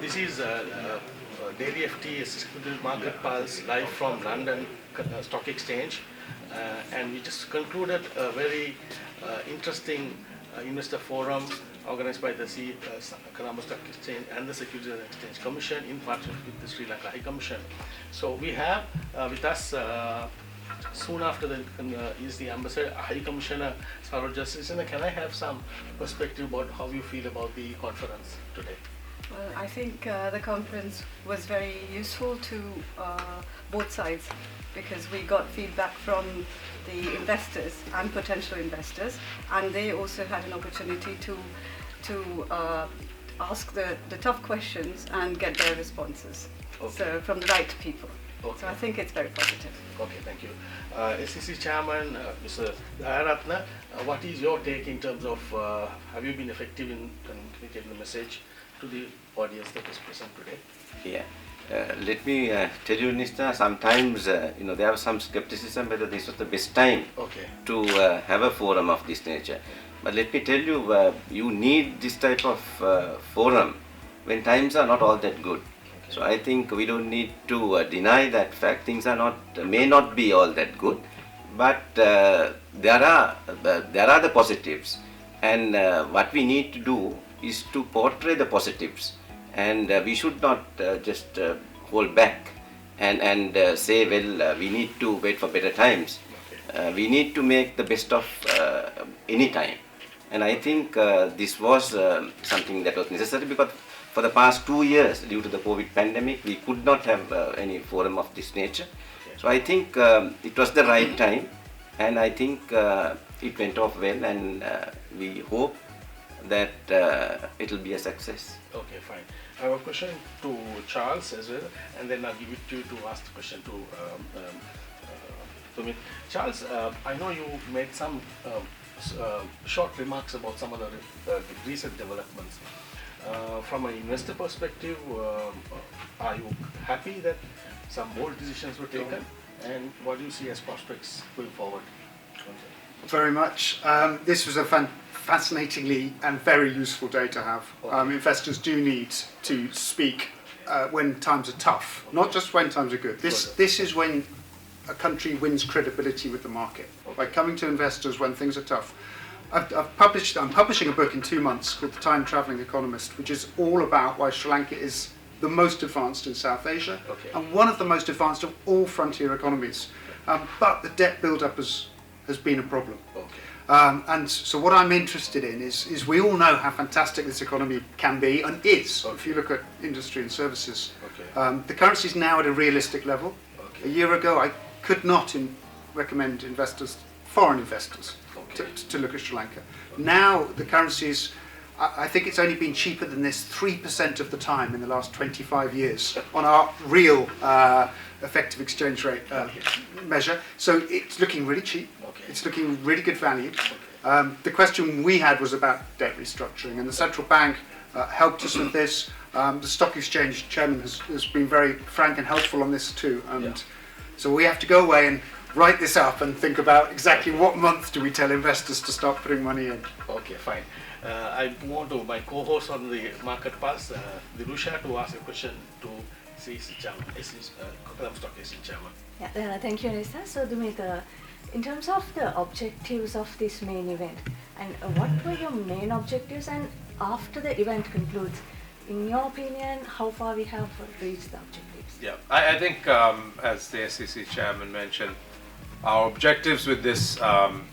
This is Daily FT Market Pulse live from London Stock Exchange, and we just concluded a very interesting investor forum organized by the Colombo Stock Exchange and the Securities and Exchange Commission in partnership with the Sri Lanka High Commission. So we have with us soon after is the Ambassador High Commissioner Saroj Jasrisana. Can I have some perspective about how you feel about the conference today? Well, I think the conference was very useful to both sides, because we got feedback from the investors and potential investors, and they also had an opportunity to ask the tough questions and get their responses. Okay. So from the right people. Okay. So I think it's very positive. Okay, thank you. SEC Chairman, Mr. Dayaratna, what is your take in terms of have you been effective in communicating the message to the audience that is present today? Yeah. Let me tell you, Nista, sometimes there was some skepticism whether this was the best time to have a forum of this nature. But let me tell you, you need this type of forum when times are not all that good. So I think we don't need to deny that fact. Things are may not be all that good, but there are the positives, and what we need to do is to portray the positives, and we should not just hold back and say, well, we need to wait for better times. We need to make the best of any time, and I think this was something that was necessary, because for the past 2 years, due to the COVID pandemic, we could not have any forum of this nature. So I think it was the right time, and I think it went off well, and we hope that it will be a success. Okay, fine. I have a question to Charles as well, and then I'll give it to you to ask the question to me. Charles, I know you made some short remarks about some of the recent developments. From an investor perspective, are you happy that some bold decisions were taken, and what do you see as prospects going forward? Very much. This was a fascinatingly and very useful day to have. Investors do need to speak when times are tough, not just when times are good. This is when a country wins credibility with the market, by coming to investors when things are tough. I'm publishing a book in 2 months called The Time Travelling Economist, which is all about why Sri Lanka is the most advanced in South Asia and one of the most advanced of all frontier economies. But the debt build-up has been a problem. And so what I'm interested in is we all know how fantastic this economy can be and is, if you look at industry and services. The currency is now at a realistic level. A year ago, I could not recommend investors, foreign investors, to look at Sri Lanka. Now the currency is, I think it's only been cheaper than this 3% of the time in the last 25 years on our real effective exchange rate measure. So it's looking really cheap. It's looking really good value. The question we had was about debt restructuring, and the central bank helped us with this. The stock exchange chairman has been very frank and helpful on this too. And so we have to go away and write this up and think about exactly what month do we tell investors to start putting money in. Okay, fine. I want to my co-host on the Market Pulse, Dirusha, to ask a question to CSE Chairman, Colombo Stock Exchange Chairman. Yeah, thank you, Anissa. So, Dumit, in terms of the objectives of this main event, and what were your main objectives, and after the event concludes, in your opinion, how far we have reached the objectives? Yeah, I think as the SEC Chairman mentioned, our objectives with this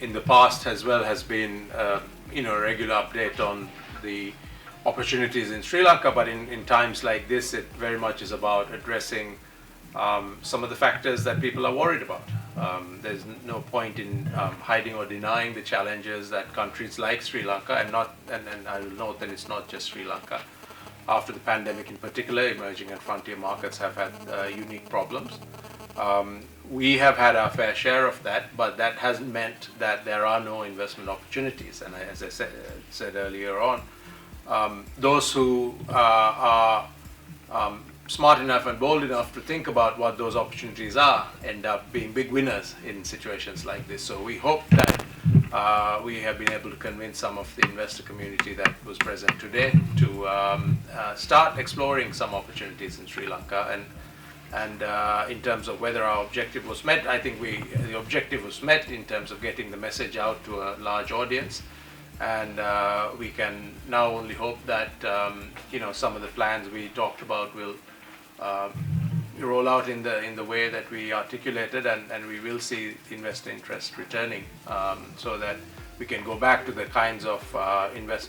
in the past as well has been a regular update on the opportunities in Sri Lanka, but in times like this, it very much is about addressing some of the factors that people are worried about. There's no point in hiding or denying the challenges that countries like Sri Lanka, and I will note that it's not just Sri Lanka. After the pandemic in particular, emerging and frontier markets have had unique problems. We have had our fair share of that, but that hasn't meant that there are no investment opportunities. And as I said earlier on, those who are smart enough and bold enough to think about what those opportunities are end up being big winners in situations like this. So we hope that we have been able to convince some of the investor community that was present today to start exploring some opportunities in Sri Lanka. And in terms of whether our objective was met, I think the objective was met in terms of getting the message out to a large audience. And we can now only hope that some of the plans we talked about will roll out in the way that we articulated, and we will see investor interest returning, so that we can go back to the kinds of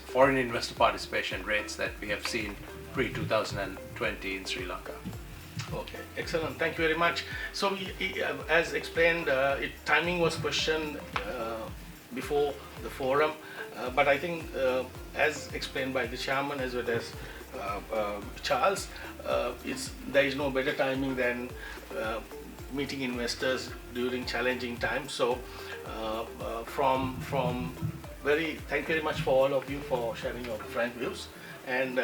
foreign investor participation rates that we have seen pre-2020 in Sri Lanka. Okay, excellent. Thank you very much. So, as explained, timing was questioned before the forum, but I think, as explained by the chairman as well as Charles, there is no better timing than meeting investors during challenging times. So, thank you very much for all of you for sharing your frank views, and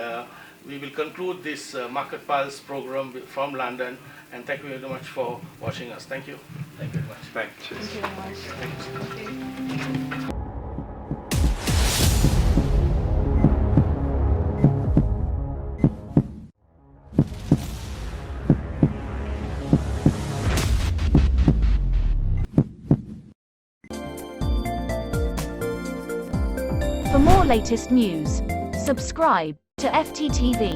we will conclude this Market Pulse program from London, and thank you very much for watching us. Thank you. Thank you very much. Thank you. Thank you very much. Thank you. For more latest news, subscribe to FTTV.